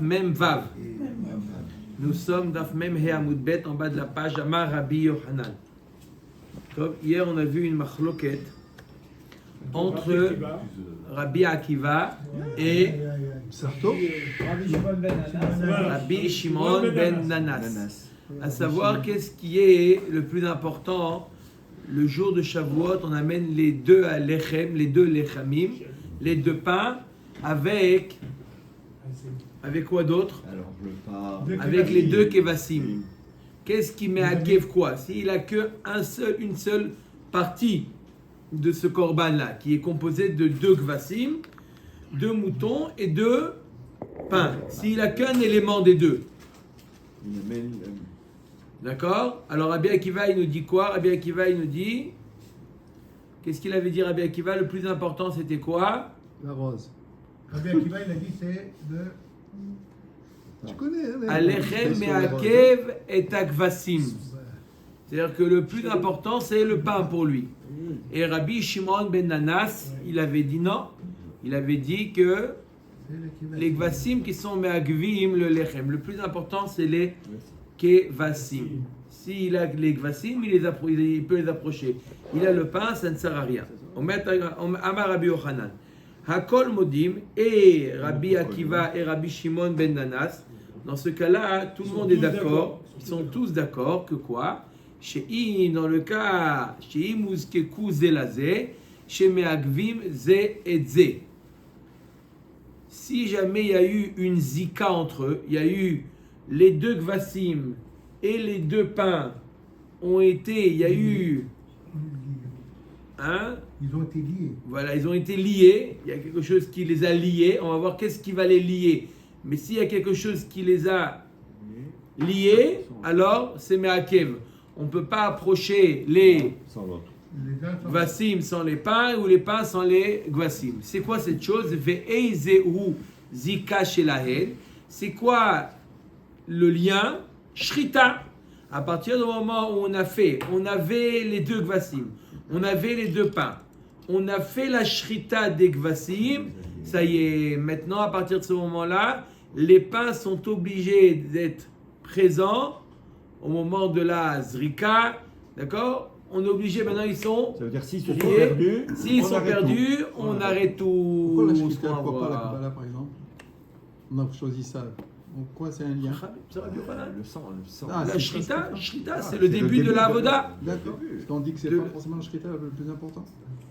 Mem Vav. Nous sommes Daf Mem He Amud Bet en bas de la page Amar Rabbi Yochanan. Hier on a vu une machloket entre Rabbi Akiva et Rabbi Shimon ben Nanas. À savoir qu'est-ce qui est le plus important. Le jour de Shavuot, on amène les deux lechem, les deux lechamim, les deux pains avec quoi d'autre? Avec les deux kevassim. Qu'est-ce qui met à kev quoi? S'il a une seule partie de ce korban là, qui est composé de deux kevassim, deux moutons et deux pains. S'il a qu'un élément des deux. D'accord? Alors Rabbi Akiva il nous dit quoi? Rabbi Akiva il nous dit, qu'est-ce qu'il avait dit Rabbi Akiva? Le plus important c'était quoi? La rose. Rabbi Akiva il a dit c'est de... Tu connais, hein? Alechem me'akev et akvasim. C'est-à-dire que le plus important c'est le pain pour lui. Et Rabbi Shimon ben Nanas il avait dit non. Il avait dit que les kvasim qui sont me'agvim le lechem. Le plus important c'est les Kevasim. S'il a les kvasim, il peut les approcher. Il a le pain, ça ne sert à rien. Amar Rabbi Yochanan. Hakol Modim et Rabbi Akiva et Rabbi Shimon ben Nanas. Dans ce cas-là, tout le monde est d'accord. Ils sont tous d'accord que quoi? Dans le cas, chez Imuzkeku Zelazé, chez Meagvim Ze et Ze. Si jamais il y a eu une zika entre eux, il y a eu les deux kvasim et les deux pains il y a eu... Hein? Ils ont été liés. Voilà, ils ont été liés. Il y a quelque chose qui les a liés. On va voir qu'est-ce qui va les lier. Mais s'il y a quelque chose qui les a liés, alors c'est me'akev. On ne peut pas approcher les kvasim sans les pains ou les pains sans les kvasim. C'est quoi cette chose? Ve'eizehu zika shelahen. C'est quoi le lien? Shrita. À partir du moment où on avait les deux kvasim, on avait les deux pains, on a fait la shrita des kvasim, ça y est, maintenant à partir de ce moment-là, les pains sont obligés d'être présents au moment de la zrika, d'accord? On est obligé, maintenant ils sont... Ça veut dire s'ils sont perdus, on arrête tout. Pourquoi la shrita, pourquoi pas la Kabbalah par exemple? On a choisi ça. Pourquoi c'est un lien? le sang. La shrita, c'est le début de la avoda. D'accord. On dit que c'est pas forcément la shrita le plus important.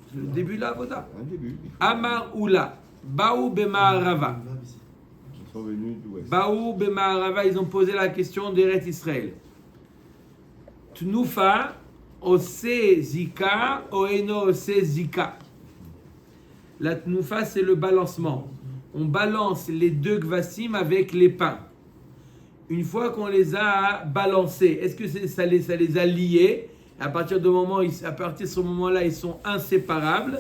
C'est le début de la avoda. Un début. Amar Oula, Baou Bema'arava. Ils sont venus d'ouest. Baou Bema'arava, ils ont posé la question d'Eretz Israël. Tnufa, Ose Zika, Oeno Ose Zika. La Tnufa, c'est le balancement. On balance les deux kvasim avec les pains. Une fois qu'on les a balancés, est-ce que ça les a liés? À partir de ce moment-là, ils sont inséparables.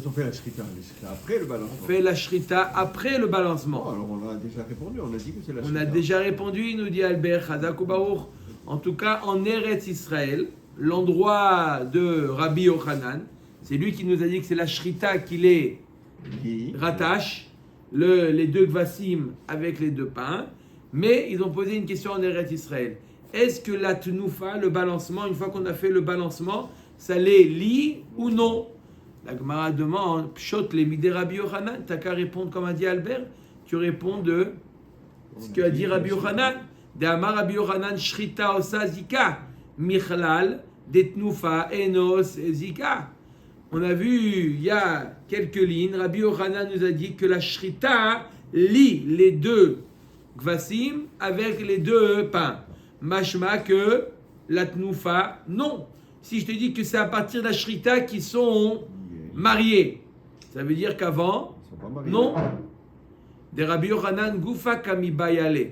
On fait la shrita après le balancement. On fait la shrita après le balancement. Oh, alors on a déjà répondu, on a dit que c'est la On shrita. a déjà répondu, il nous dit Albert, Chazak ou Baruch. En tout cas, en Eretz Israël, l'endroit de Rabbi Yochanan, c'est lui qui nous a dit que c'est la shrita qui les rattache. Les deux kvasim avec les deux pains, mais ils ont posé une question en Eretz Israël. Est-ce que la tnoufa, le balancement, une fois qu'on a fait le balancement, ça les lie ou non? La Gemara demande, Pshot les midé Rabbi Yochanan, t'as qu'à répondre comme a dit Albert, tu réponds de ce qu'a dit Rabbi Yochanan. De Amar Rabbi Yochanan, Shrita osa zika, Michlal, de tnoufa enos zika. On a vu il y a quelques lignes, Rabbi Yochanan nous a dit que la shrita lie les deux kvasim avec les deux pains. Mashma que la tnoufa, non. Si je te dis que c'est à partir de la shrita qu'ils sont mariés, ça veut dire qu'avant, non. De Rabbi Yochanan Goufa Kamibayale.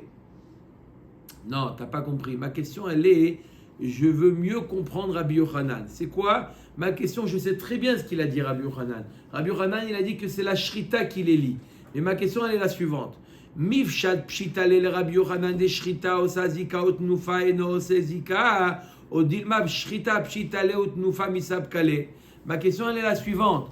Non, t'as pas compris. Ma question, elle est, je veux mieux comprendre Rabbi Yochanan. C'est quoi? Ma question, je sais très bien ce qu'il a dit Rabbi Yochanan. Rabbi Yochanan, il a dit que c'est la shrita qui les lie. Mais ma question, elle est la suivante. Mifshad pshitale le Rabbi Yochanan de shrita osazika otnufa eno osazika odilma shrita pshitale otnufa misab kale. Ma question, elle est la suivante.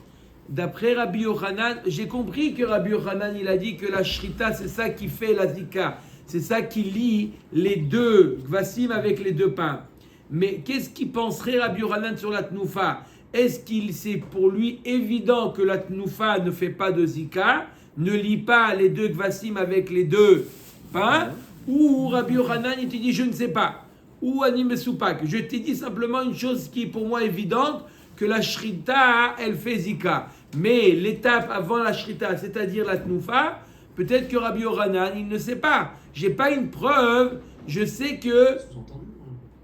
d'après Rabbi Yochanan, j'ai compris que Rabbi Yochanan, il a dit que la shrita, c'est ça qui fait la zika. C'est ça qui lie les deux gvasim avec les deux pains. Mais qu'est-ce qu'il penserait Rabbi Yochanan sur la tnoufa? Est-ce qu'il c'est pour lui évident que la tnoufa ne fait pas de zika, ne lie pas les deux gvasim avec les deux pains? Ou Rabbi Yochanan, il te dit je ne sais pas. Ou Anime Soupak. Je t'ai dit simplement une chose qui est pour moi évidente, que la shrita, elle fait zika. Mais l'étape avant la shrita, c'est-à-dire la tnoufa, peut-être que Rabbi Yochanan, il ne sait pas. J'ai pas une preuve. Je sais que...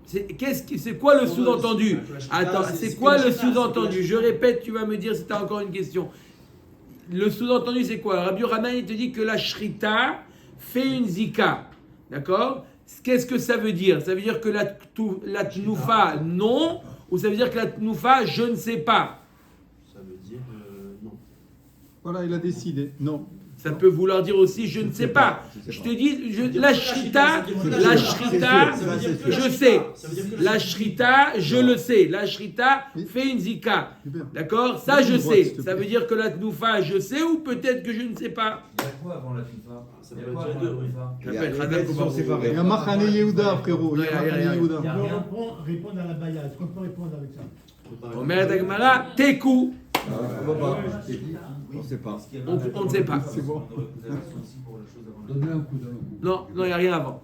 C'est quoi le sous-entendu? Attends, c'est quoi le sous-entendu? Je répète, tu vas me dire si tu as encore une question. Le sous-entendu, c'est quoi? Rabbi Yochanan, il te dit que la shrita fait une zika. D'accord? Qu'est-ce que ça veut dire? Ça veut dire que la tnoufa, non? Ou ça veut dire que la tnoufa, je ne sais pas? Ça veut dire non. Voilà, il a décidé. Non. Ça peut vouloir dire aussi je ne sais pas. Je te dis, la shrita, je sais. La shrita, je le sais. La shrita fait une zika. D'accord? Ça, je sais. Ça veut dire que la tnoufa, je sais ou peut-être que je ne sais pas. Il y a quoi avant la FIFA? Ça peut être déjà deux. Il y a les bêtes sont séparés. Il y a Machane Yehuda, frérot. Il y a Machane Yehuda. On peut répondre à la baya. Est-ce qu'on peut répondre avec ça? Omer Dagmara, teku. On ne sait pas. On ne sait pas. C'est bon. Donne-le un coup, donne-le un coup. Non, il n'y a rien avant.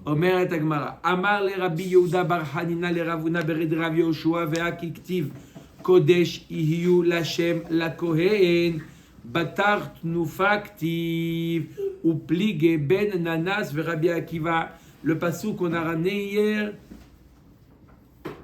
Omer et Agmara. Amar le Rabbi Yehuda bar Hanina le Ravuna bered Rav Yoshua ve'aki ktiv kodesh ihiyu lashem la kohen batar tnufa ktiv uplige ben nanas ve Rabbi Akiva. Le passou qu'on a ramené hier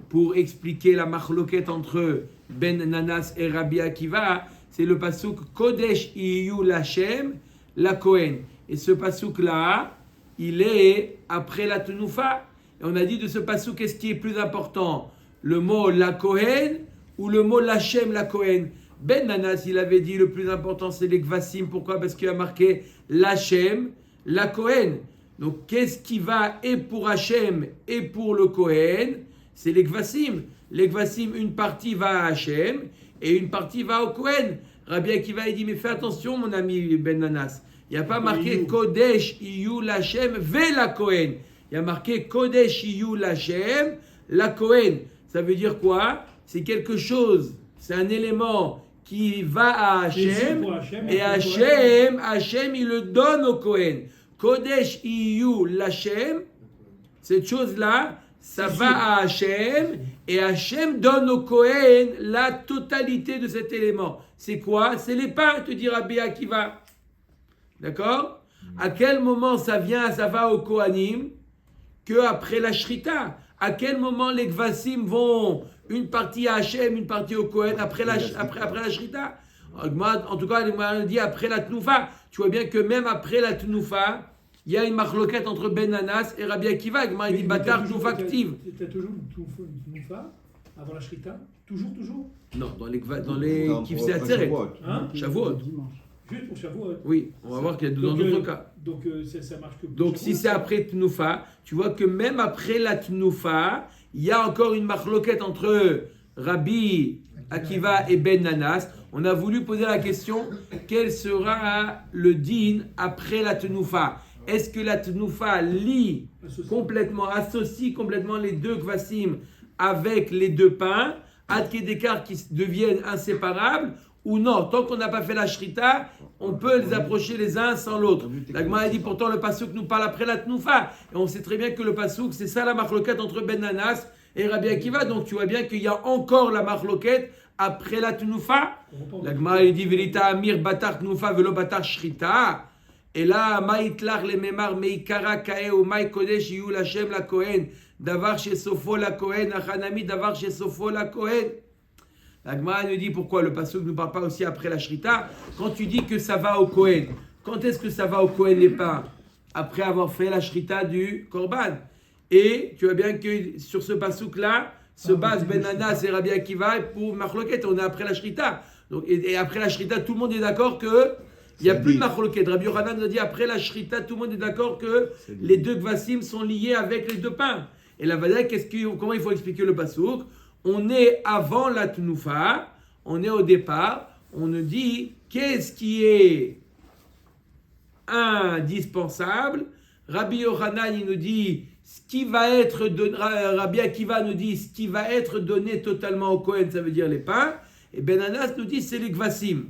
pour expliquer la machloket entre Ben Nanas et Rabbi Akiva, c'est le passouk Kodesh Iyu Lashem la Kohen. Et ce passouk-là, il est après la Tenoufa. Et on a dit de ce passouk, qu'est-ce qui est plus important? Le mot la Kohen ou le mot Lashem la Kohen? Ben Nanas, il avait dit le plus important, c'est les Kvasim. Pourquoi? Parce qu'il a marqué Lashem la Kohen. Donc, qu'est-ce qui va et pour Hachem et pour le Kohen? C'est les Kvasim. Les Kvasim, une partie va à Hachem et une partie va au Kohen. Rabbi Akiva, il dit, mais fais attention, mon ami Ben Nanas. Il n'y a pas marqué Kodesh Iyu Lashem ve la Kohen. Il y a marqué Kodesh Iyu Lashem la Kohen. Ça veut dire quoi? C'est quelque chose, c'est un élément qui va à Hachem et Hachem, il le donne au Kohen. Kodesh Iyu Lashem, cette chose-là, ça va à Hachem et Hachem donne au Kohen la totalité de cet élément. C'est quoi? C'est les pains, te dit Rabbi Akiva. D'accord? À quel moment ça va au Kohanim? Que après la Shrita. À quel moment les Kvasim vont une partie à Hachem, une partie au Kohen après la Shrita? En tout cas, il dit après la Tnoufa. Tu vois bien que même après la Tnoufa, il y a une marloquette entre Ben Nanas et Rabbi Akiva. Il dit Batar Tnoufa Ktiv. Tu as toujours une Tnoufa avant la Shrita? Toujours? Non, dans les Kivsei Atzeret. Shavuot. Juste pour Shavuot. Oui, on va voir qu'il y a dans d'autres cas. Donc ça marche que pour Donc Shavuot, si c'est après Tnoufa, tu vois que même après la Tnoufa, il y a encore une marloquette entre Rabbi Akiva et Ben Nanas. On a voulu poser la question, quel sera le din après la Tnoufa? Est-ce que la Tnoufa associe complètement les deux Kvasim avec les deux pains, ad kedekar qui deviennent inséparables, ou non? Tant qu'on n'a pas fait la Shrita, on peut les approcher les uns sans l'autre. La Gemara a dit pourtant le passouk nous parle après la Tnoufa. Et on sait très bien que le passouk, c'est ça la marloquette entre Ben Nanas et Rabbi Akiva. Donc tu vois bien qu'il y a encore la marloquette après la Tnoufa. La Gemara a dit Velita Amir Batar Tnoufa Velo Batar Shrita. Et là, Maïtlar le Memar Meikara Kae ou Maï Kodesh Yu Lashem la Kohen. Davar chez Sofo la Kohen. Achanami Davar chez Sofo la Kohen. La Gemara nous dit pourquoi le passouk ne parle pas aussi après la Shrita. Quand tu dis que ça va au Kohen, quand est-ce que ça va au Kohen les pains? Après avoir fait la Shrita du Korban. Et tu vois bien que sur ce passouk-là, se base Ben Nanas et Rabbi Akiva pour Machloket. On est après la Shrita. Donc, et après la Shrita, tout le monde est d'accord que il n'y a plus de Machloket. Rabbi Yochanan nous a dit après la Shrita, tout le monde est d'accord que les deux Kvasim sont liés avec les deux pains. Et la Vada, comment il faut expliquer le passouk? On est avant la Tnoufa, on est au départ, on nous dit qu'est-ce qui est indispensable. Rabbi Yochanan, il nous dit ce qui va être donné, Rabbi Akiva nous dit ce qui va être donné totalement au Kohen, ça veut dire les pains. Et Ben Anas nous dit c'est les kvasim.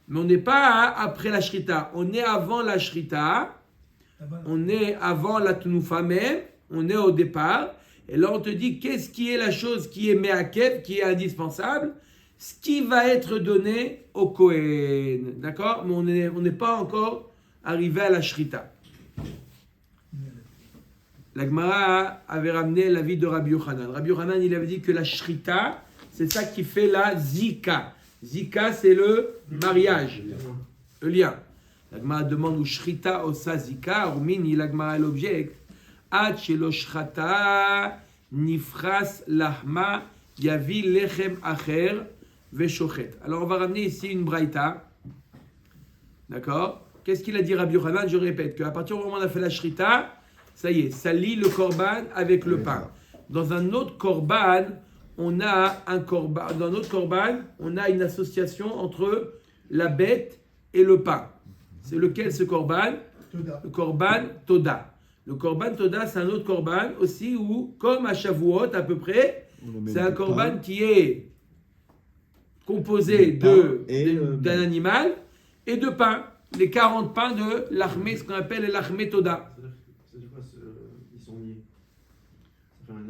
Mais on n'est pas après la shrita, on est avant la shrita, on est avant la tnufa même, on est au départ. Et là on te dit qu'est-ce qui est la chose qui est me'akev, qui est indispensable, ce qui va être donné au Kohen. D'accord? Mais on n'est pas encore arrivé à la shrita. La Gemara avait ramené l'avis de Rabbi Yochanan. Rabbi Yochanan, il avait dit que la shrita, c'est ça qui fait la zika. Zika, c'est le mariage, le lien. La Gemara demande où shrita osa zika, ou mini, la Gemara l'objecte. Ad shelo shrata nifras lahma yavi lechem acher veshochet. Alors on va ramener ici une braïta. D'accord? Qu'est-ce qu'il a dit Rabbi Yochanan? Je répète qu'à partir du moment où on a fait la shrita, ça y est, ça lie le korban avec le pain. Dans un autre korban, on a une association entre la bête et le pain. C'est lequel ce korban? Le korban toda. Le korban toda, c'est un autre korban aussi où, comme à Shavuot à peu près, c'est un korban qui est composé d'un animal et de pain. Les 40 pains de l'armée, ce qu'on appelle l'armée toda. Ils sont liés.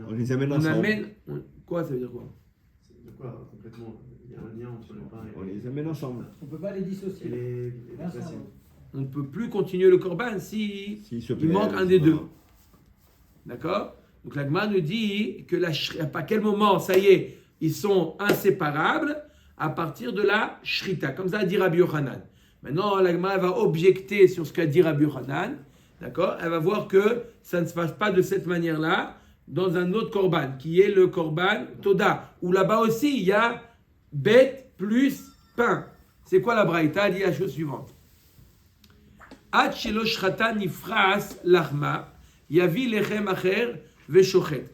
On les amène ensemble. Quoi, ça veut dire quoi? De quoi complètement? Il y a un lien entre le pain et On les amène ensemble. On ne peut pas les dissocier. et les Vincent, kvasim. On ne peut plus continuer le korban si Se il manque un des deux. D'accord? Donc la Gemara nous dit que à quel moment, ça y est, ils sont inséparables à partir de la shrita. Comme ça a dit Rabbi Yochanan. Maintenant, la Gemara va objecter sur ce qu'a dit Rabbi Yochanan. D'accord? Elle va voir que ça ne se passe pas de cette manière-là dans un autre korban, qui est le korban toda, où là-bas aussi, il y a bête plus pain. C'est quoi la braïta? Elle dit la chose suivante. Ad shelo shrata nifras lahma yavi lechem acher veshochet.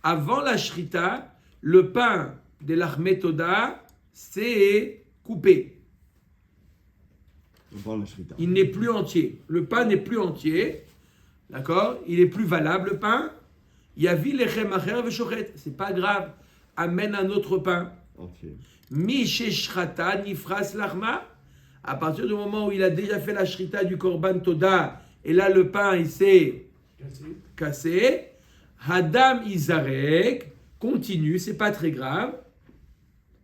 Avant la shrita, le pain de l'achmet toda, c'est coupé. Il n'est plus entier. Le pain n'est plus entier. D'accord? Il est plus valable, le pain. Yavi lechem acher veshochet. C'est pas grave. Amène un autre pain. Mi sheshrata nifras lahma. À partir du moment où il a déjà fait la shrita du korban toda, et là le pain il s'est cassé, Hadam Izarek continue, c'est pas très grave,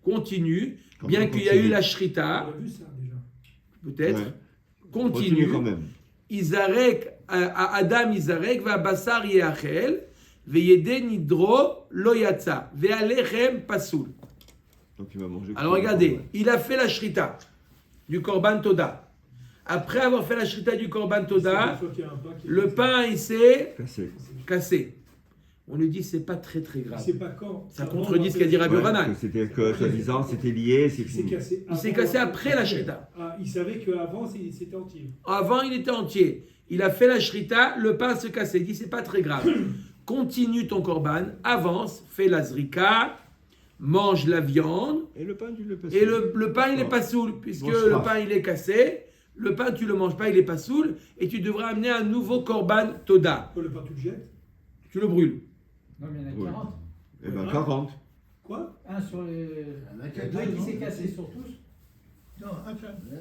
continue, bien qu'il y a eu la shrita, On a vu ça déjà. peut-être, Ouais. continue, quand même. Izarek, Adam Izarek va basar yeachel, veyede nidro lo yatsa, ve'alechem pasoul. Donc il va manger. Alors regardez, il a fait la shrita du korban toda. Après avoir fait la shrita du korban toda, le pain il s'est cassé. On lui dit c'est pas très très grave. C'est pas quand. Ça contredit ce qu'a dit Rabbi Yochanan. C'était que soi-disant c'était lié, c'est Il s'est fini. cassé. Il s'est cassé après la shrita. Ah, il savait qu'avant c'était entier. Avant il était entier. Il a fait la shrita, le pain se cassait. Il dit c'est pas très grave. Continue ton korban, avance, fais la zrika, mange la viande. Et le pain, tu le passes. Et le pain, il n'est pas saoul, puisque le pain, il est cassé. Le pain, tu ne le manges pas, il n'est pas saoul. Et tu devras amener un nouveau korban toda. Le pain, tu le jettes. Tu le brûles. Non, mais il y en a Oui. 40. Eh ben 40. Quoi? Un sur les. Deux qui s'est cassé sur tous. Non,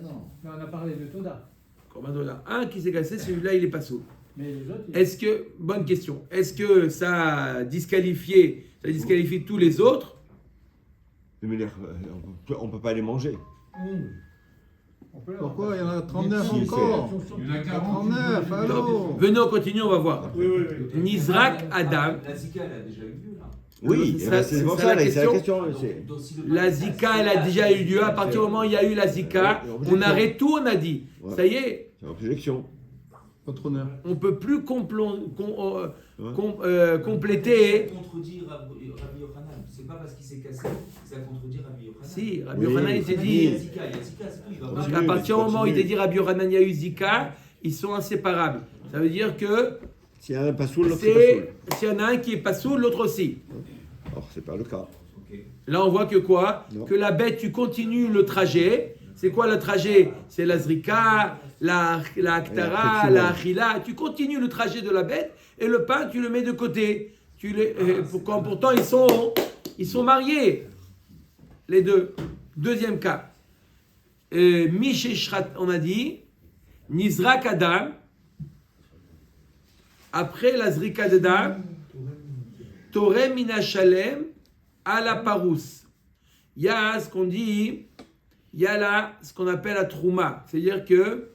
Non, on a parlé de Toda. Korban toda. Un qui s'est cassé, celui-là, il n'est pas saoul. Mais les autres. Est-ce que, bonne question, est-ce que ça disqualifie tous les autres? Mais on peut pas les manger. Pourquoi il y en a 39 Si, encore? Il y en a 40. 39, allô? Venez, on continue, on va voir. Oui. Nizrak Adam. La Zika, elle a déjà eu lieu, là. Oui, Ça, c'est c'est pour ça ça, la là, c'est la question. question. c'est- Donc, si le pain La est Zika, cassé, elle a déjà eu lieu. À partir du moment où il y a eu la Zika, on arrête tout, on a dit. Ouais. Ça y est, C'est objection. Votre honneur. on ne peut plus compléter. Ça contredit Rabbi Yochanan. C'est pas parce qu'il s'est cassé que ça contredit Rabbi Yochanan. Si, Rabbi Oui. Yochanan, il s'est Il y dit. a Zika, c'est tout. Il va Donc, pas. à partir du moment où il t'a dit Rabbi Yochanan, il y a eu Zika, ils sont inséparables. Ça veut dire que S'il y en a un pas saoul, l'autre c'est pas saoul. s'il y en a un qui est pas saoul, l'autre aussi. Or, c'est pas le cas. Ok. Là, on voit que quoi? Non. Que la bête, tu continues le trajet, C'est quoi le trajet? C'est la zrika, la aktara, la achila. Tu continues le trajet de la bête et le pain, tu le mets de côté. Pourtant, ils sont mariés, les deux. Deuxième cas. Misheshrat, on a dit, Nizrak Adam, après la zrika de dam, Torem mina shalem à la parous. Il y a ce qu'on dit, il y a là ce qu'on appelle la trouma. C'est-à-dire que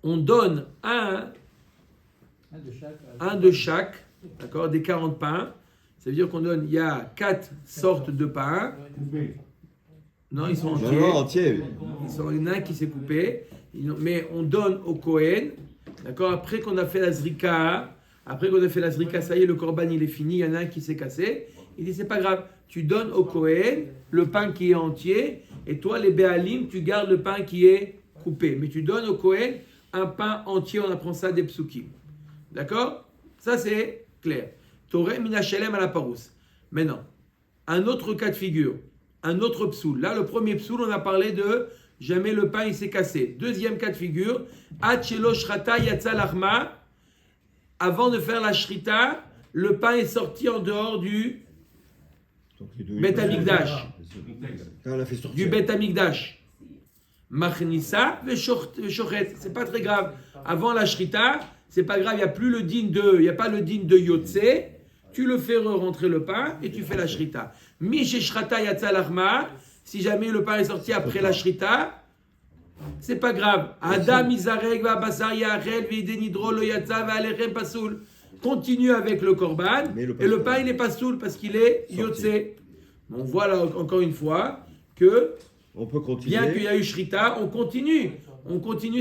on donne un de chaque, d'accord, des 40 pains. Ça veut dire qu'on donne, il y a 4 sortes de pains. Non, ils sont entiers. Non, entier. Il y en a un qui s'est coupé. Mais on donne au Kohen, d'accord, après qu'on a fait la zrika, ça y est, le korban il est fini, il y en a un qui s'est cassé. Il dit, c'est pas grave, tu donnes au Kohen le pain qui est entier, et toi, les Béalim, tu gardes le pain qui est coupé. Mais tu donnes au Kohen un pain entier, on apprend ça des psukim. D'accord? Ça, c'est clair. Toreh mina shalem à la parousse. Maintenant, un autre cas de figure, un autre psoul. Là, le premier psoul, on a parlé de jamais le pain il s'est cassé. Deuxième cas de figure, Achelo shrata yatsa lachma. Avant de faire la shrita, le pain est sorti en dehors du Bet Hamikdash. Du Bet Hamikdash. Machnissa veshochet. C'est pas très grave. Avant la shrita, c'est pas grave, il n'y a pas le din de Yotze. Tu le fais rentrer le pain et tu fais la shrita. Misheshrata yatsa lachma. Si jamais le pain est sorti après la shrita, c'est pas grave. Adam izarek va basar yachel v'idenidro lo yatsa va alechem pasoul. Continue avec le korban et le pain il est pasoul parce qu'il est yotze. On voit là encore une fois que on peut continuer. Bien qu'il y a eu shrita, on continue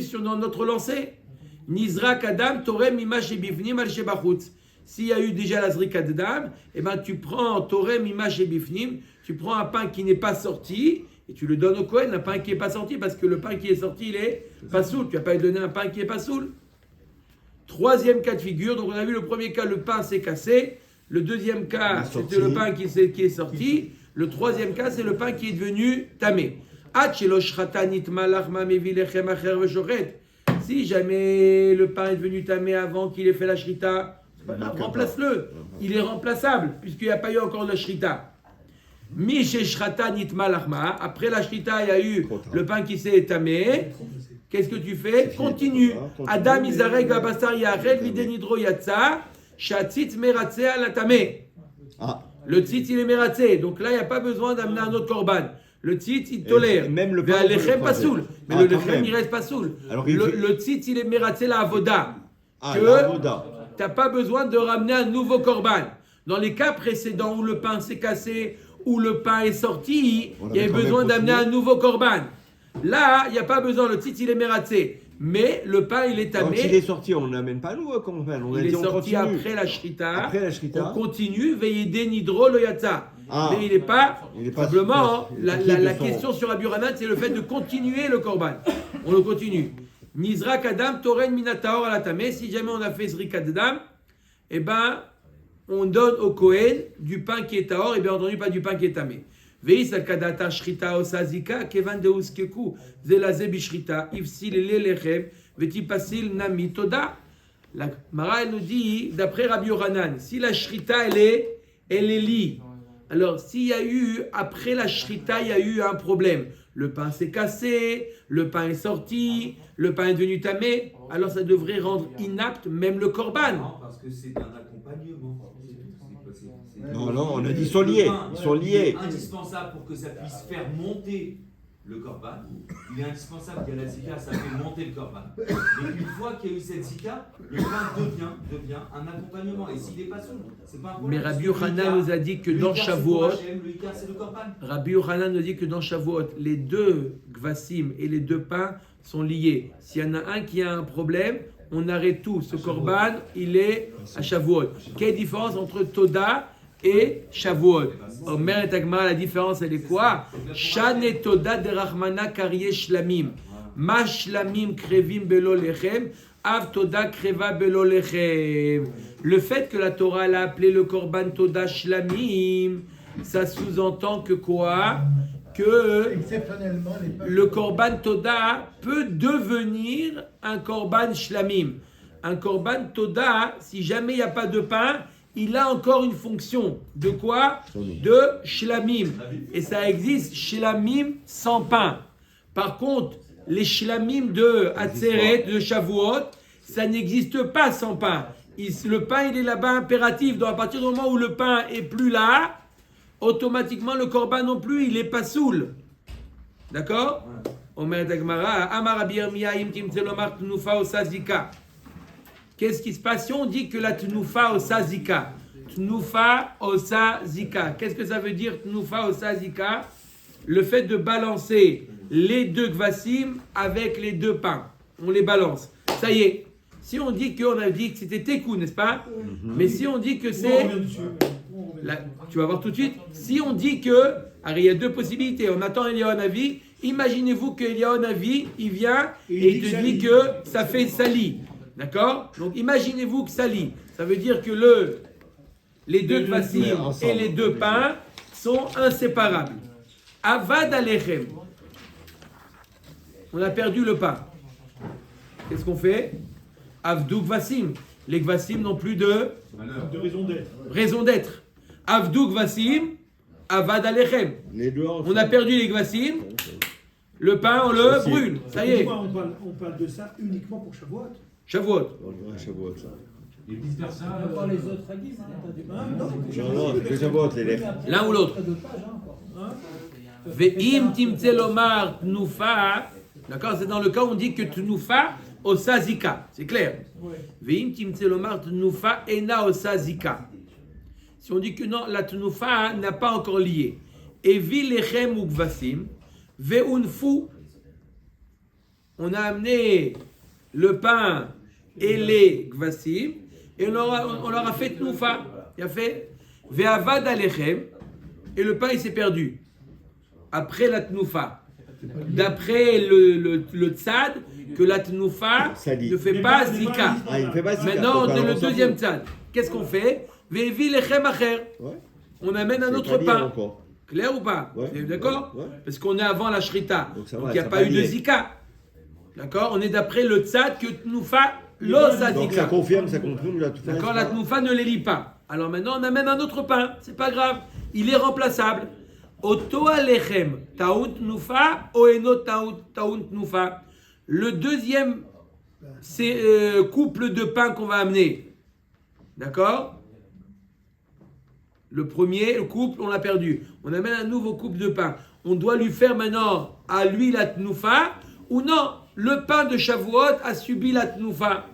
sur notre lancée. Nizrak Adam torem mimash ebifnim al shebachutz. S'il y a eu déjà la zrika de dam, eh ben tu prends torem mimash ebifnim, tu prends un pain qui n'est pas sorti et tu le donnes au Kohen, un pain qui n'est pas sorti parce que le pain qui est sorti il est pas soul. Tu vas pas lui donner un pain qui est pas soul. Troisième cas de figure, donc on a vu le premier cas, le pain s'est cassé. Le deuxième cas, c'était le pain qui est sorti. Le troisième cas, c'est le pain qui est devenu tamé. Si jamais le pain est devenu tamé avant qu'il ait fait la shrita, remplace-le. Il est remplaçable puisqu'il n'y a pas eu encore de la shrita. Après la shrita, il y a eu le pain qui s'est tamé. Qu'est-ce que tu fais? Continue. Adam izarek vabasar yachel videnidro yatsa shatzitz meratze alatamé. Le tzitz il est meratze. Donc là, il n'y a pas besoin d'amener un autre korban. Le tzitz, il tolère. Même le lechem pas soul. Mais le lechem, il reste pas soul. Le tzitz, il est meratze la avoda. Tu n'as pas besoin de ramener un nouveau korban. Dans les cas précédents où le pain s'est cassé, où le pain est sorti, il y avait besoin d'amener un nouveau korban. Là, il n'y a pas besoin. Le tzitz, il est meratze. Mais le pain, il est tamé. Quand il est sorti, on n'amène pas nous korban. Il est sorti après la shrita. On continue. Veillez nidro lo yatsa. Mais il n'est pas. Simplement, la question sur Rabbi Yochanan, c'est le fait de continuer le korban. On le continue. Nizrak Adam toren minataor alatame. Si jamais on a fait zrikat Adam, eh ben, on donne au Kohen du pain qui est taor, et bien entendu pas du pain qui est tamé. Veis al-kadata shrita osazika kevan deus keku zelaze bishrita ifsil lelechem vetipasil nami toda. La Mara nous dit d'après Rabbi Yochanan, si la shrita elle est li. Alors s'il y a eu après la shrita il y a eu un problème, le pain s'est cassé, le pain est sorti, le pain est devenu tamé, alors ça devrait rendre inapte même le korban. Non, parce que c'est un accompagnement. Non, on a dit ils sont liés. Ils sont liés. Indispensable pour que ça puisse faire monter le korban. Il est indispensable qu'il y ait la zika, ça fait monter le korban. Et une fois qu'il y a eu cette zika, le pain devient un accompagnement. Et s'il n'est pas sourd, c'est pas un problème. Mais Rabbi Yochanan nous a dit que dans Shavuot, Rabbi Yochanan nous dit que dans Shavuot, les deux gvassim et les deux pains sont liés. S'il y en a un qui a un problème, on arrête tout. Ce korban, il est à Shavuot. Quelle différence entre Toda et Shavuot? Omer et Agmara, la différence, elle est quoi? Shan et Toda de Rachmana karye shlamim. Ma shlamim krevim belo lechem. Av Toda kreva belo lechem. Le fait que la Torah l'a appelé le korban Toda shlamim, ça sous-entend que quoi? Que Exceptionnellement, les peuples. le korban toda peut devenir un korban shlamim. Un korban toda, si jamais il n'y a pas de pain, il a encore une fonction. De quoi? De shlamim. Et ça existe shlamim sans pain. Par contre, les shlamim de Atzeret, de Shavuot, ça n'existe pas sans pain. Le pain, il est là-bas impératif. Donc à partir du moment où le pain est plus là, automatiquement le korban non plus, il est pas soul. D'accord? Omer Dagmara, Amar Rabbi Yirmiyah, im timtze lomar tnufa osa zika. Qu'est-ce qui se passe si on dit que la tnufa osa zika? Tnufa osa zika. Qu'est-ce que ça veut dire tnufa osa zika? Le fait de balancer les deux gvasim avec les deux pains. On les balance. Ça y est. Si on dit qu'on a dit que c'était tekou, n'est-ce pas? Mais si on dit que On c'est... revient dessus. Là, tu vas voir tout de suite. Si on dit que, alors il y a deux possibilités. On attend Eliyahu Hanavi. Imaginez-vous que Eliyahu Hanavi, il vient et il te dit que ça fait sali. D'accord? Donc imaginez-vous que sali. Ça veut dire que les deux kvasim et les deux pains sont inséparables. Avad alechem. On a perdu le pain. Qu'est-ce qu'on fait? Avdou kvasim. Les kvasim n'ont plus de De raison d'être. Avdou kvasim, avad alechem. Les deux On a perdu les kvasim, le pain on le brûle. Ça y est. Pourquoi on parle de ça uniquement pour Shavuot? Shavuot. Ouais, Shavuot, ça. Et vice versa. On va voir les autres hadiths, t'as du Hein, mal. non. Non, c'est que Shavuot, les lèvres. L'un ou l'autre. De page, hein, encore. Hein? Ve'im timtze lomar tnufa. D'accord, c'est dans le cas où on dit que tnufa osazika. C'est clair. Ouais. Ve'im timtze lomar tnufa ena osazika. Si on dit que non, la tnufa n'a pas encore lié. Evi lechem ou gvasim. Ve'unfu. On a amené le pain et les gvasim et on leur a fait tnufa. Il a fait ve'avad alechem et le pain il s'est perdu. Après la tnufa. D'après le tzad, que la tnufa Sali. ne fait pas zika. Ah, il ne fait pas zika. Maintenant, Donc, on est alors, le on s'en deuxième fout. tzad. Qu'est-ce qu'on fait? Ve'evi lechem acher. Ouais. On amène un C'est autre pas lié pain. encore. Clair ou pas? Ouais. Vous êtes d'accord? Ouais. Parce qu'on est avant la shrita. Donc ça Donc va, il n'y a ça pas va eu de lier. zika. D'accord? On est d'après le tzad que tnufa lo Donc ça zika. confirme la tout D'accord? La tnufa ne les lit pas. Alors maintenant, on amène un autre pain. C'est pas grave. Il est remplaçable. Oto alechem taout tnufa oeno taout tnufa. Le deuxième couple de pain qu'on va amener. D'accord? Le premier, le couple, on l'a perdu. On amène un nouveau couple de pain. On doit lui faire maintenant à lui la tnufa ou non? Le pain de Shavuot a subi la tnufa.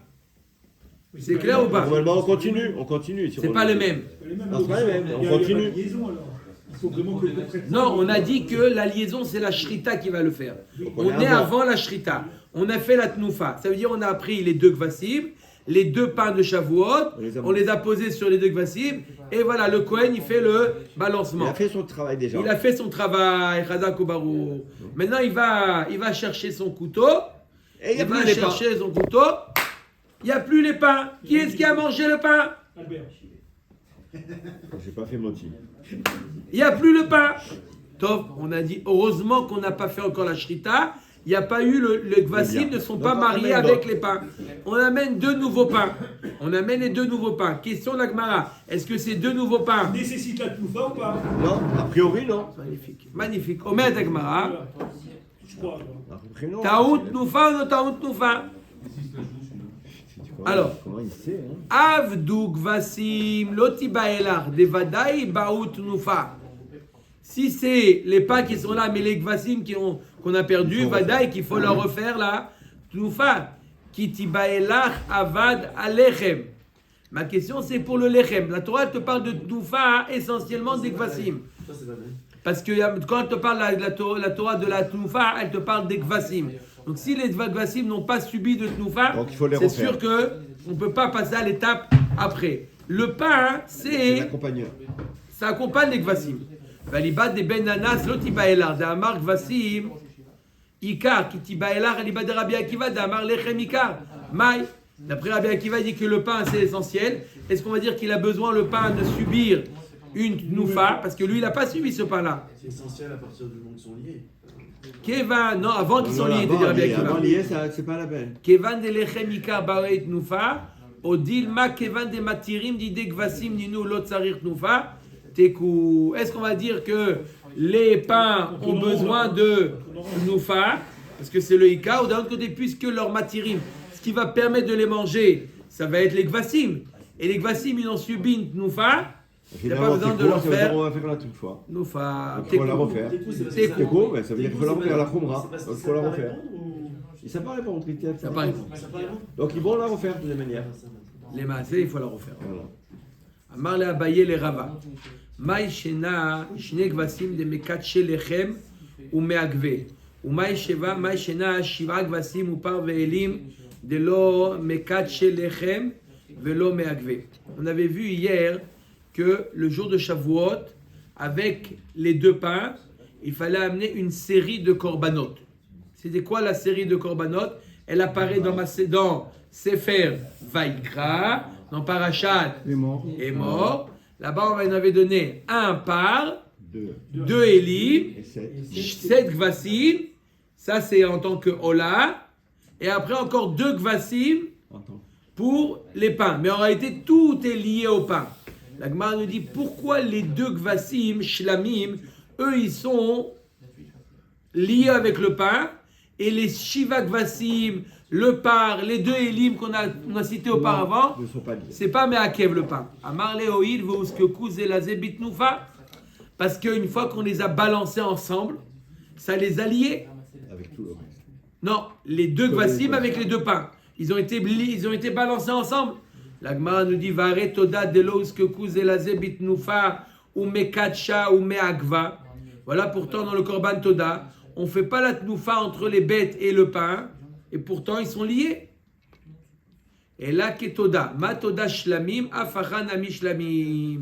C'est clair ou pas? Normalement, on continue. C'est pas les mêmes. Non, c'est pas les mêmes. On Il y a continue. pas de liaison, alors. Il faut vraiment que le prêtre- Non, on a dit que la liaison, c'est la shrita qui va le faire. on On est est avant. avant la shrita. On a fait la tnufa. Ça veut dire on a pris les deux kvasim, les deux pains de Shavuot, on les a posés sur les deux kvasim, et voilà, le Kohen, il fait le Il balancement. a fait son travail déjà. Il a fait son travail, Chazak Obarou. Maintenant, il va chercher son couteau. Et il n'y a Il plus va les pains. chercher son couteau. Il n'y a plus les pains. Qui est-ce qui a mangé le pain? Albert. J'ai pas fait moitié. Il n'y a plus le pain. Top, on a dit, heureusement qu'on n'a pas fait encore la shrita. Il n'y a pas eu les gvasim ne sont Donc, pas on mariés amène avec d'autres. les pains. On amène deux nouveaux pains. On amène les deux nouveaux pains. Question d'Agmara. Est-ce que ces deux nouveaux pains... Nécessite la tloufa ou pas? Non, a priori, non. Magnifique. Magnifique. Omer d'Agmara. Voilà. Je crois. alors. A priori, non. Taout noufa ou no taout noufa? Alors. Comment il sait, hein? Avdu gvasim loti baelar devadai baout nufa. Si c'est les pains qui sont là, mais les gvasim qu'on a perdu, vadaï, qu'il faut leur refaire là, nufa. Kiti baelar avad alechem. Ma question c'est pour le lechem. La Torah te parle de nufa essentiellement des gvasim. Parce que quand elle te parle la Torah de la tnufa, elle te parle des gvasim. Donc si les gvasim n'ont pas subi de tnufa, Donc, il faut les c'est refaire. sûr que on ne peut pas passer à l'étape après. Le pain, C'est c'est l'accompagneur. ça accompagne les gvasim. Valibat de benanas lotiba elar de amar gvasim ikar kitiba elar alibat de Rabbi Akiva de amar lechem ikar mai. D'après Rabbi Akiva il dit que le pain c'est essentiel. Est-ce qu'on va dire qu'il a besoin le pain de subir une tnoufa, parce que lui, il n'a pas suivi ce pain-là. C'est essentiel à partir du moment qu'ils sont liés. Kevan, non, avant qu'ils sont liés, Avant lié, c'est pas la peine. Kevan de lechem ikar baoet tnoufa, odilma kevan de matirim dide gvasim ninu lo tsarir tnoufa, teku. Est-ce qu'on va dire que les pains ont besoin de tnoufa, parce que c'est le ikar, ou d'un autre côté, puisque leur matirim, ce qui va permettre de les manger, ça va être les gvasim. Et les gvasim, ils ont subi une tnoufa, il n'y a pas besoin de leur faire. On va faire la toute fois. Tnoufa, Il faut la refaire. teku. Teku, ben, ça veut dire qu'il faut la refaire, la khumra. C'est Donc il faut la refaire. ou- Ils savent pas répondre, Tritef. Ça paraît. Ça paraît bon. Donc ils vont la refaire de toutes les manières. Les maaseh, il faut la refaire. Voilà. אמר לאביי לרבה, מאי שינה שני כבשים דמקדשי לחם ומעגבה, ומאי שינה 7 כבשים ופר ואלים דלא מקדשי לחם ולא מעגבה. On avait vu hier que le jour de Shavuot, avec les 2 pains, il fallait amener une série de korbanot. C'était quoi la série de korbanot? Elle apparaît dans Sefer Vaikra, dans Parashat est est mort. Là-bas, on en avait donné un par, 2 2 Elim, et 7. 7 Gvasim. Ça, c'est en tant que Ola. Et après, encore 2 Gvasim pour les pains. Mais en réalité, tout est lié au pain. La Gemara nous dit pourquoi les 2 Gvasim, Shlamim, eux, ils sont liés avec le pain. Et les Shiva Gvasim, le par, les 2 Elim qu'on a cités auparavant, Ne sont pas liés. c'est pas Meakev le pain. Amar leoïl veuskeu zelazé bitnoufa. Parce qu'une fois qu'on les a balancés ensemble, ça les a liés. Avec tout le reste. Non, les 2 gvasim avec les 2 pains. Ils ont été balancés ensemble. La Gemara nous dit Vare toda delo uskeu zelazé bitnoufa ou mekadsha ou meagva. Voilà pourtant dans le Korban Toda, on ne fait pas la tnoufa entre les bêtes et le pain. Et pourtant, ils sont liés. Et là, Ketoda, Matoda Shlamim, Afachan Ami Shlamim.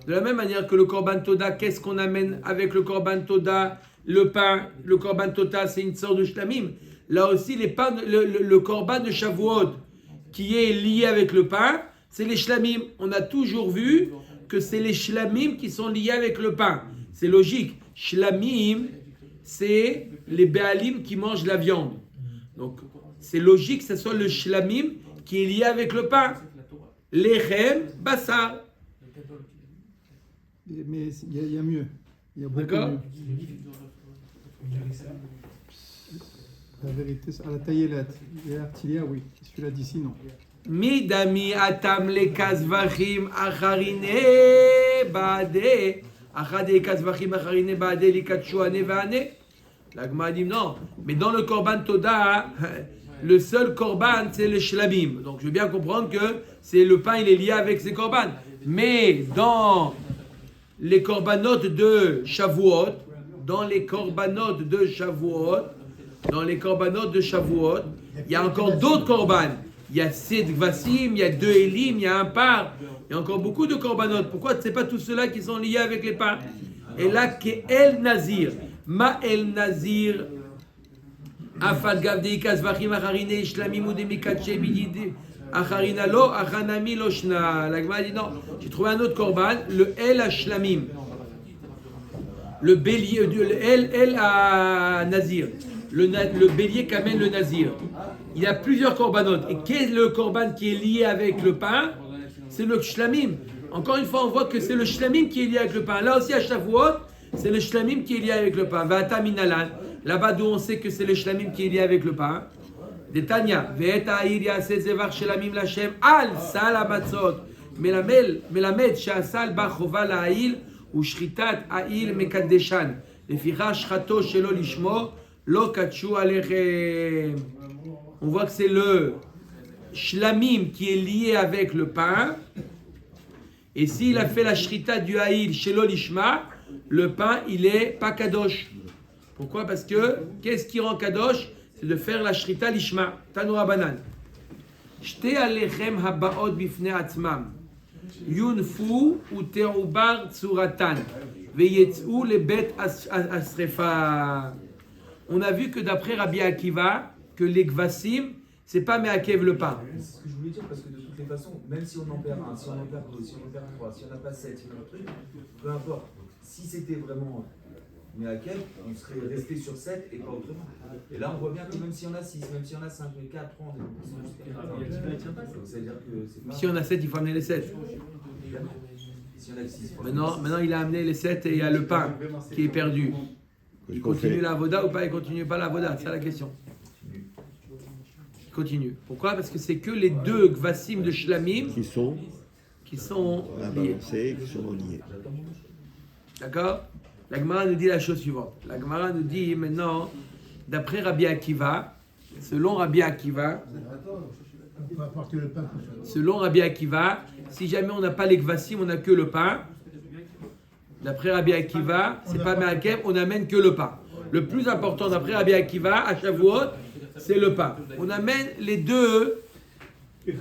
De la même manière que le Korban Toda, qu'est-ce qu'on amène avec le Korban Toda? Le pain, le Korban Toda, c'est une sorte de Shlamim. Là aussi, les pains, le Korban de Shavuot, qui est lié avec le pain, c'est les Shlamim. On a toujours vu que c'est les Shlamim qui sont liés avec le pain. C'est logique. Shlamim, c'est les Béalim qui mangent la viande. Donc, c'est logique que ce soit le shlamim qui est lié avec le pain. Lechem, bassar. Mais il y a mieux. Il y a beaucoup D'accord. mieux. La vérité, à la taillelette. Et l'artilia, oui. Celui-là d'ici, non. Midami atam le kazvachim acharine baade. Achade kazvachim acharine baade likatshu ane vaane. La Gemara dit non. Mais dans le Korban Toda, le seul Korban, c'est le shlamim. Donc je veux bien comprendre que c'est le pain, il est lié avec ces Korban. Mais dans les Korbanot de Shavuot, il y a encore d'autres Korban. Il y a 7 Gvasim, il y a 2 Elim, il y a un par. Il y a encore beaucoup de Korbanot. Pourquoi ce n'est pas tous ceux-là qui sont liés avec les pains? Et là, qu'El Nazir. Ma El Nazir. Afad Gavdei Kazvachim Acharine Shlamim Udemikache Bidide. Acharina lo, Achanami lo shna. La Gemara dit non. J'ai trouvé un autre Korban, le El Ashlamim. Le bélier, le El à Nazir. Le bélier qu'amène le Nazir. Il y a plusieurs Korbanot. Et quel est le Korban qui est lié avec le pain? C'est le Shlamim. Encore une fois, on voit que c'est le Shlamim qui est lié avec le pain. Là aussi, à Shavuot, c'est le Shlamim qui est lié avec le pain. Vata minalan. Là-bas d'où on sait que c'est le Shlamim qui est lié avec le pain. Detanya. Ve'eta ha'ir ya'aseh zevar shlamim l'Hashem al sal hamatzot. Melamed she'asal ba chova la'ha'il u'shchitat ha'il mekaddeshan. Leficha shchato shelo lishmo lo katshu alechem. On voit que c'est le shlamim qui est lié avec le pain. Et s'il a fait la shrita du ha'il shelo lishma, le pain, il est pas kadosh. Pourquoi? Parce que, qu'est-ce qui rend kadosh? C'est de faire la shrita lishma. Tanoura banan. Shte alechem habaot bifne atzmam. Yunfu u terubar tsuratan. Veyetzu le bet asrefa. On a vu que d'après Rabbi Akiva, que les gvasim, c'est pas Meakev le pain. C'est ce que je voulais dire, parce que de toutes les façons, même si on en perd un, si on en perd deux, si on en perd trois, si on n'a pas sept, si on a un truc, peu importe. Si c'était vraiment Meakev, on serait resté sur 7 et pas autrement. Et là, on voit bien que même si on a 6, même si on a 5, mais 4, 3, on est c'est-à-dire que c'est pas... Si on a 7, il faut amener les 7. Évidemment. Si on a 6, Maintenant, il a amené les 7 et il y a le pain qui est perdu. Il continue la voda ou pas? Il continue pas la voda? C'est ça la question. Il continue. Pourquoi? Parce que c'est que les deux gvasim de Shlamim qui sont liés. Qui sont liés. D'accord? La Gemara nous dit la chose suivante. La Gemara nous dit maintenant, d'après Rabbi Akiva, selon Rabbi Akiva, On peut apporter le pain tout seul. selon Rabbi Akiva, si jamais on n'a pas les gvasim, on n'a que le pain. D'après Rabbi Akiva, c'est pas Meakev, on n'amène que le pain. Le plus important d'après Rabbi Akiva, à Shavuot, c'est le pain. On amène les deux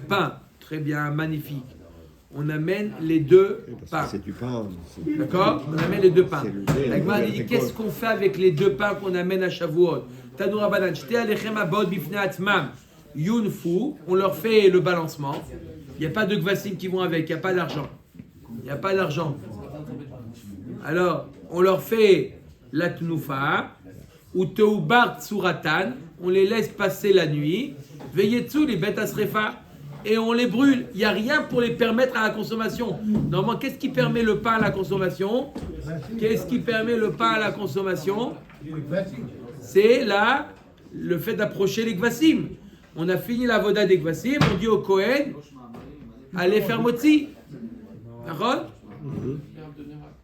pains. Très bien, magnifique. On amène les deux pains. C'est du pain. D'accord? On amène les deux pains. C'est le La Gemara dit, qu'est-ce qu'on fait avec les deux pains qu'on amène à Shavuot? Tanu Rabbanan, Shte alechem abod bifnei atzmam yunfu. On leur fait le balancement. Il n'y a pas de gvasim qui vont avec, il n'y a pas d'argent. Il n'y a pas d'argent. Alors, on leur fait la tnoufa, ou teubar tsuratan, on les laisse passer la nuit, veilletzu les bêtes asrefa, et on les brûle. Il n'y a rien pour les permettre à la consommation. Normalement, qu'est-ce qui permet le pain à la consommation? Qu'est-ce qui permet le pain à la consommation? C'est là le fait d'approcher les gvasim. On a fini la voda des gvasim, on dit au Kohen, allez faire motzi. D'accord?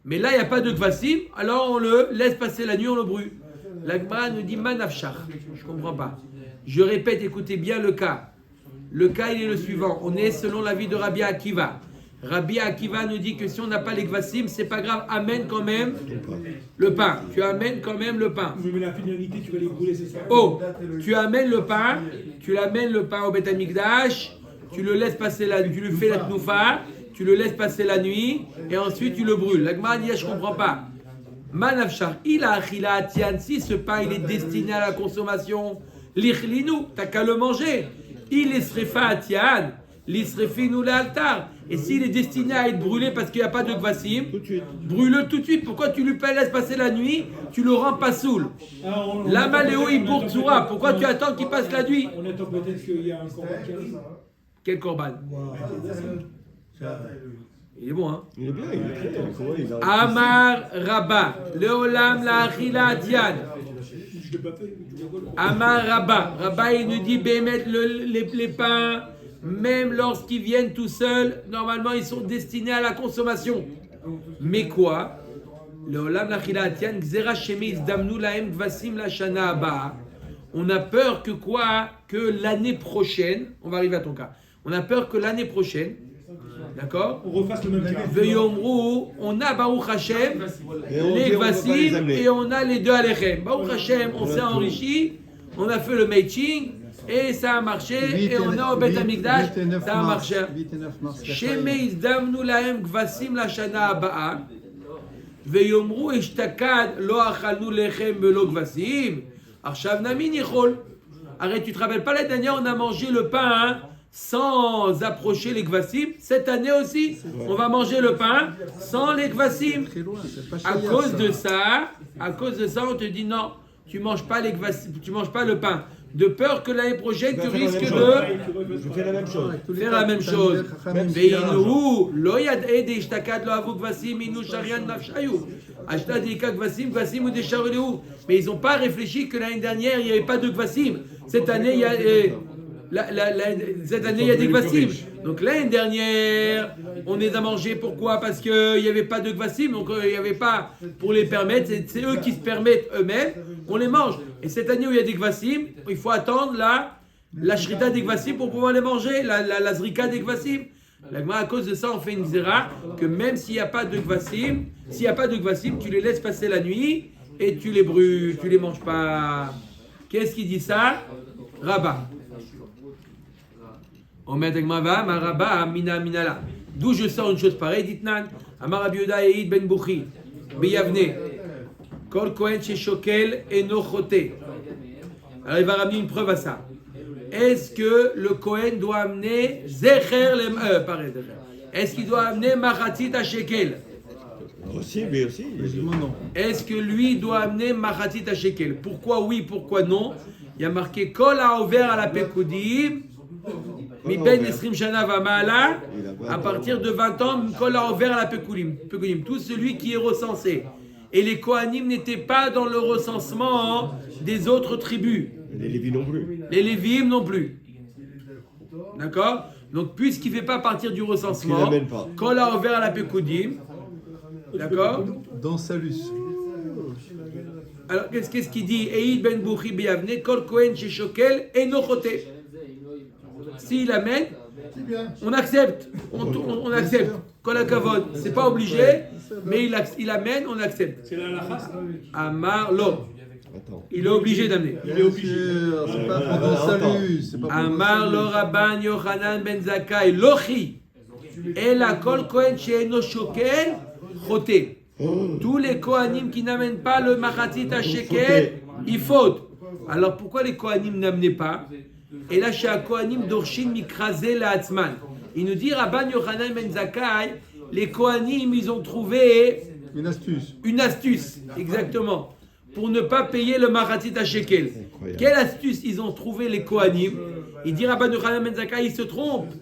Mais là, il n'y a pas de gvasim, alors on le laisse passer la nuit, on le brûle. La Gemara nous dit manafshach. Je ne comprends pas. Je répète, écoutez bien le cas. Le cas, il est le suivant. On est selon l'avis de Rabbi Akiva. Rabbi Akiva nous dit que si on n'a pas les gvasim, c'est pas grave, amène quand même le pain. Tu amènes quand même le pain. Mais la finalité, tu vas les brûler, c'est ça? Oh, tu amènes le pain, tu l'amènes le pain au Beth Amikdash, tu le laisses passer la nuit, tu lui fais la tnoufa, tu le laisses passer la nuit, et ensuite tu le brûles. La Gemara dit, je comprends pas. Manavshar, il a achila atian, si ce pain il est destiné à la consommation, l'ichlinu, t'as qu'à le manger. Il est srefa atian, l'isrefinu l'altar. Et s'il est destiné à être brûlé parce qu'il n'y a pas de gvasim, brûle-le tout de suite. Pourquoi tu lui laisses passer la nuit, tu le rends pas saoul? La maléo il bourtsura. Pourquoi tu attends qu'il passe la nuit? On attend peut-être qu'il y a un corban qui arrive. Quel corban? Il est bon, hein? Il est bien, il est clair. Comment il a... Amar Rabba, Leolam la achila atian. Je l'ai pas fait, je rigole. Amar Rabba, Rabba il nous dit, bémet les pains, même lorsqu'ils viennent tout seuls, normalement ils sont destinés à la consommation. Mais quoi? Leolam la achila atian, gzera shemiz damnu lahem gvasim la shana haba. On a peur que quoi? Que l'année prochaine, on va arriver à ton cas, on a peur que l'année prochaine, d'accord? On refasse le même cas. Veyomrou, on a Baruch Hashem, Et on les dit, on va pas les Gvasim amener. et on a les deux Alechem. Baruch Hashem, on s'est enrichi, on a fait le matching et ça a marché et on est au Bet Amikdash, ça a marché. 8 et 9 mars. Sheme izdamnu lahem Gvasim la shana abaa, veyomrou ishtakad lo achalnu lechem velo Gvasim, arshav namin yichol. Arrête, tu te rappelles pas l'année dernière, on a mangé le pain, hein, sans approcher les gvasim. Cette année aussi, on va manger le pain sans les gvasim. Très loin, c'est pas À cher, cause ça. de ça, on te dit non, tu manges pas les gvasim, tu manges pas le pain. De peur que l'année prochaine, tu risques de Je fais la même chose. faire la même chose. Veinu lo yad'e de ishtakad lo avu gvasim inu sharian nafshayu. Ashta deika gvasim gvasim ou des charoleu. Mais ils n'ont pas réfléchi que l'année dernière il n'y avait pas de gvasim. Cette année il y a cette année il y a des gvasim. Donc l'année dernière on les a mangés. Pourquoi? Parce qu'il n'y avait pas de gvasim. Donc il n'y avait pas pour les permettre. C'est eux qui se permettent eux-mêmes. On les mange. Et cette année où il y a des gvasim, il faut attendre la shrita des gvasim pour pouvoir les manger. La zrika des gvasim. À cause de ça, on fait une zera que même s'il n'y a pas de gvasim, tu les laisses passer la nuit et tu les brûles, tu les manges pas. Qu'est-ce qui dit ça? Rabat. Omet Egmava, Maraba, Mina Minala. D'où je sors une chose pareille, dites Nan, Amar Rabbi Yehuda Eid Ben Bouchi, Beyavne, Kol Kohen Sheshokel Eno Chote. Alors il va ramener une preuve à ça. est-ce que le Kohen doit amener Zecher pareil, Zecher. Est-ce qu'il doit amener Machatzit à Shekel? Aussi, mais aussi. Logiquement, non. Est-ce que lui doit amener Machatzit à Shekel? Pourquoi oui, pourquoi non? Il y a marqué Kol ha'over à la Pekudim, Mi ben Esrim Shana Vamala, à partir de 20 ans, Kol ha'over à la Pekudim. Tout celui qui est recensé. Et les Kohanim n'étaient pas dans le recensement des autres tribus. Les Lévis non plus. Les Lévi'im non plus. D'accord? Donc, puisqu'il ne fait pas partir du recensement, Il n'amène pas. Kol ha'over à la Pekudim. D'accord? Dans Salus. Alors, qu'est-ce qu'il dit? Eid ben Bouchi beyavne, kol kohen chez Shokel et nochoté. S'il amène, on accepte. On accepte. Kol hakavod. C'est pas obligé, mais il amène, on accepte. C'est la halakha. Amar lo. Attends. Il est obligé d'amener. Il est obligé. C'est pas pour dans Salus. C'est pas pour Amar lo Rabban Yochanan ben Zakkai lochi. Et la kol kohen chez Eno Shokel choté. Tous les Kohanim qui n'amènent pas le Machatzit à Shekel, ils fautent. Alors pourquoi les Kohanim n'amenaient pas? Et là, chez un Kohanim d'Orshin Mikrazé la Hatzman. Il nous dit, Rabban Yochanan ben Zakkai, les Kohanim, ils ont trouvé une astuce. une astuce, exactement, pour ne pas payer le Machatzit à Shekel. Incroyable. Quelle astuce ils ont trouvé les Kohanim? Il dit, Rabban Yochanan ben Zakkai, ils se trompent.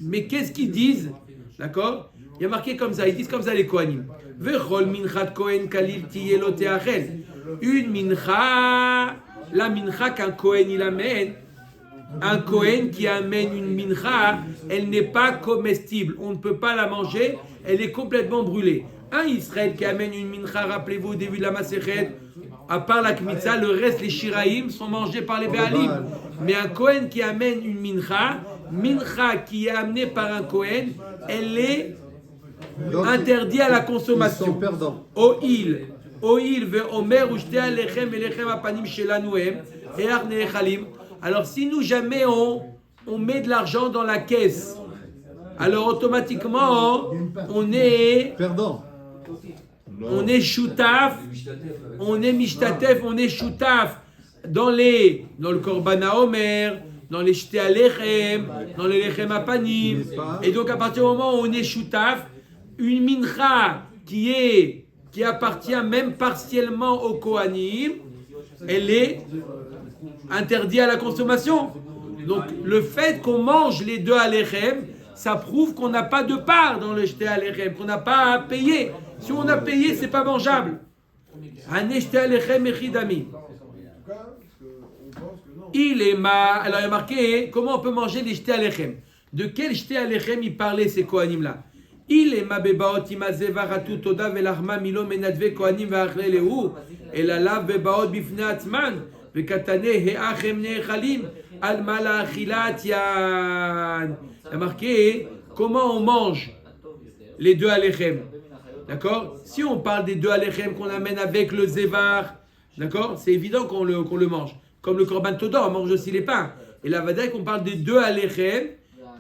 Mais qu'est-ce qu'ils disent? D'accord? Il y a marqué comme ça, ils disent comme ça les Kohanim. Vechol minchat Kohen kalil tiyelo teachel. Une mincha, la mincha qu'un Kohen il amène, un Kohen qui amène une mincha, elle n'est pas comestible. On ne peut pas la manger, elle est complètement brûlée. Un Israël qui amène une mincha, rappelez-vous au début de la Masechet, à part la kmitza, le reste, les shiraïm, sont mangés par les Béalim. Mais un Kohen qui amène une mincha qui est amenée par un Kohen, elle est Donc, interdite à la ils sont consommation. perdants. Oil ve'omer ushte alechem elechem apanim shelanu hem e'ar ne'echalim. Alors si nous jamais on met de l'argent dans la caisse, alors automatiquement on est Perdants. shoutaf, on est mishtatef, on est shoutaf dans le korban haomer, dans les shte alechem, dans les lechem apanim. Et donc à partir du moment où on est shoutaf, une mincha qui appartient même partiellement au Kohanim, elle est interdite à la consommation. Donc le fait qu'on mange les deux alechem, ça prouve qu'on n'a pas de part dans le jeté alechem, qu'on n'a pas à payer. Si on a payé, c'est pas mangeable. Un jeté alechem echidami. Il est alors il y a marqué comment on peut manger les jeté alechem. De quel jeté alechem il parlait ces Kohanim là? Il est ma bebaot imaze varatu toda velachma milo menadve kohanim ve'achle lehu el alav bebaot bifne atzman vekatane he'achem ne'echalim al mala achilat yan. Il y a marqué comment on mange les deux alechem. D'accord? Si on parle des deux alechem qu'on amène avec le zevar, d'accord? C'est évident qu'on le mange. Comme le korban toda, on mange aussi les pains. Et la vadaï qu'on parle des deux alechem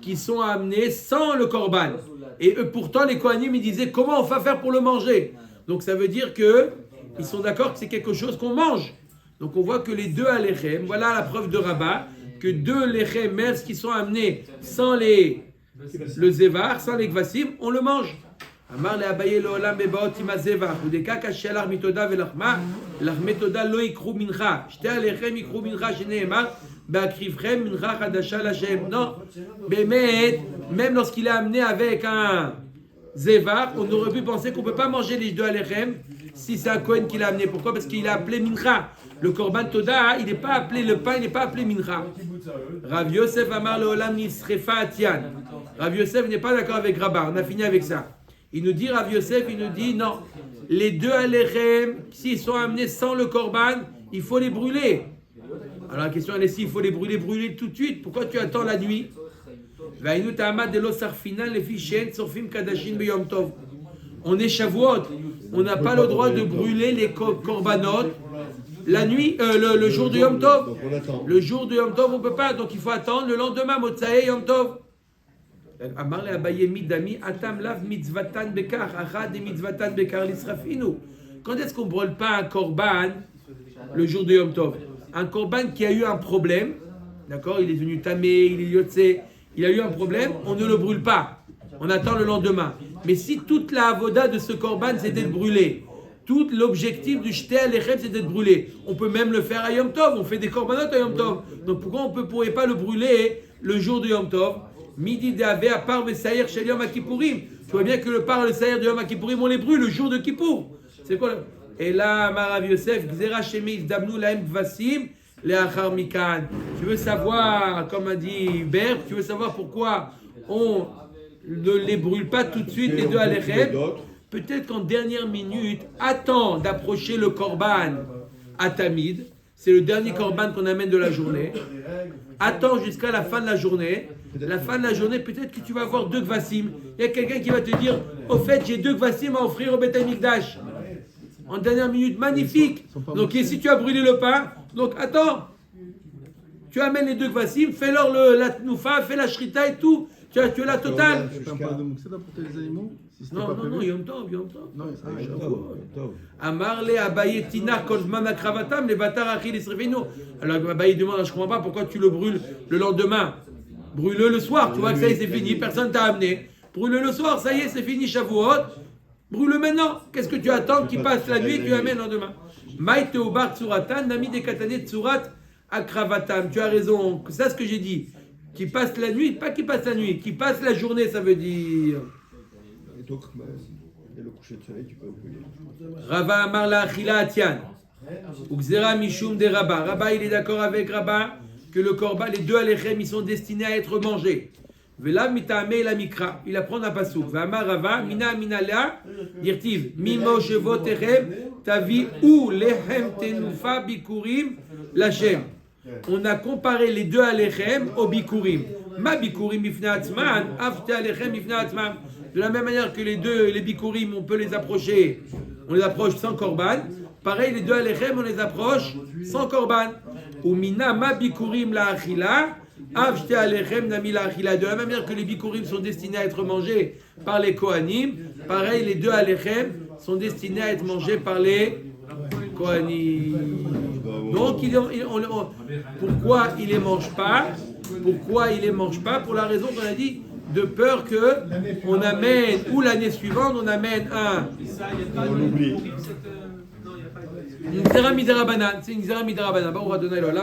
qui sont amenés sans le korban. Et pourtant, les Kohanim, ils disaient comment on va faire pour le manger. Donc ça veut dire qu'ils sont d'accord que c'est quelque chose qu'on mange. Donc on voit que les deux alechem, voilà la preuve de Rabat, que deux lechem, même qui sont amenés sans le zevar, sans les kvasim, on le mange. Amar le abaye le olam bebaot ima zevar, ou des kaka shelar mitoda velachma, lachmetoda lo ikru mincha, shte alechem ikru mincha sheneemar, ba'akrivchem mincha chadasha l'Hashem. Non, mais même lorsqu'il est amené avec un zevar, on aurait pu penser qu'on ne peut pas manger les deux alechem si c'est un Kohen qui l'a amené. Pourquoi? Parce qu'il a appelé mincha. Le korban toda, il n'est pas appelé le pain, il n'est pas appelé mincha. Rav Yosef amar le olam nisrefa atian. Rav Yosef n'est pas d'accord avec Rabat. On a fini avec ça. Il nous dit, Rav Yosef, il nous dit non. Les deux alechem, s'ils sont amenés sans le korban, il faut les brûler. Alors la question elle est s'il faut les brûler tout de suite. Pourquoi tu attends la nuit? On est Shavuot. On n'a pas le droit de brûler les korbanot la nuit, le jour de Yom Tov. Donc on attend. Le jour de Yom Tov, on ne peut pas. Donc il faut attendre le lendemain, Motsae Yom Tov. Amar le Abaye midami atam lav mitzvatan bekar achad et mitzvatan bekar l'israfinu. Quand est-ce qu'on ne brûle pas un korban le jour de Yom Tov? Un korban qui a eu un problème d'accord, il est devenu tamé, il est yotse, il a eu un problème, on ne le brûle pas. On attend le lendemain. Mais si toute la avoda de ce korban c'était de brûler, tout l'objectif du Shté Alechem c'était de brûler, on peut même le faire à Yom Tov, on fait des korbanot à Yom Tov. Donc pourquoi on ne pourrait pas le brûler le jour de Yom Tov? Midi d'Ave à part Vesaïr chez Yom Kippourim. Tu vois bien que le par le Saïr de Yom Kippourim, on les brûle le jour de Kippour. C'est quoi Et là, Marav Yosef, Gzera Shemis, Dabnu Laem Kvasim, Leachar Mikan. Tu veux savoir, comme a dit Hubert, tu veux savoir pourquoi on ne les brûle pas tout de suite, les deux Alechem? Peut-être qu'en dernière minute, attends d'approcher le Korban à Tamid. C'est le dernier Korban qu'on amène de la journée. Attends jusqu'à la fin de la journée. La fin de la journée, peut-être que tu vas avoir 2 Kvasim. Il y a quelqu'un qui va te dire, au fait, j'ai 2 Kvasim à offrir au Beth Amikdash. En dernière minute, magnifique. Donc ici, tu as brûlé le pain. Donc attends. Tu amènes les 2 Kvasim, fais-leur la tnoufa, fais la shrita et tout. Tu as la totale. Tu fais un peu de mouxeda pour tes animaux si c'était pas Non, prévu. Yom Tov, Yom Tov. Non, Amarle Abaye Tina Kolzman Akravatam, les Batar Achil Isrefino. Alors Abaye demande, je ne comprends pas pourquoi tu le brûles le lendemain. Brûle-le le soir, tu vois que ça y est, c'est fini, personne t'a amené. Brûle-le le soir, ça y est, c'est fini, Shavuot. Brûle-le maintenant. Qu'est-ce que tu attends qu'il passe la nuit et tu l'amènes le lendemain? Maïte Obar Tsuratan, Nami de Katane Tsurat Akravatam. Tu as raison, c'est ça ce que j'ai dit. Qui passe la nuit, pas qui passe la nuit, qui passe la journée, ça veut dire. Et donc, il y a le coucher de soleil, tu peux brûler. Rava Amar la Achila Atian. Uxera Mishum de Rabba. Rabba, il est d'accord avec Rabba que le korban, les 2 Alechem, ils sont destinés à être mangés. Vela mitame la mikra. Il apprend un pasouk. Vama Rava, mina minala, dirtiv, mimo shevotechem, tavi ou lehem tenufa bikurim lachem. On a comparé les 2 Alechem au bikurim. Ma bikurim ifna atzman, afte Alechem ifna atzman. De la même manière que les bikurim, on peut les approcher, on les approche sans korban. Pareil, les 2 Alechem, on les approche sans korban. Ou mina ma bikurim la achila, avshte Alechem nami la achila. De la même manière que les bikurim sont destinés à être mangés par les Kohanim, pareil, les 2 Alechem sont destinés à être mangés par les Kohanim. Donc, pourquoi il les mange pas? Pourquoi il les mange pas? Pour la raison qu'on a dit, de peur que on amène, ou l'année suivante, on amène On l'oublie. une Zera Midera Banan. C'est une Zera Midera Banan. Baruch Adonai L'Olam.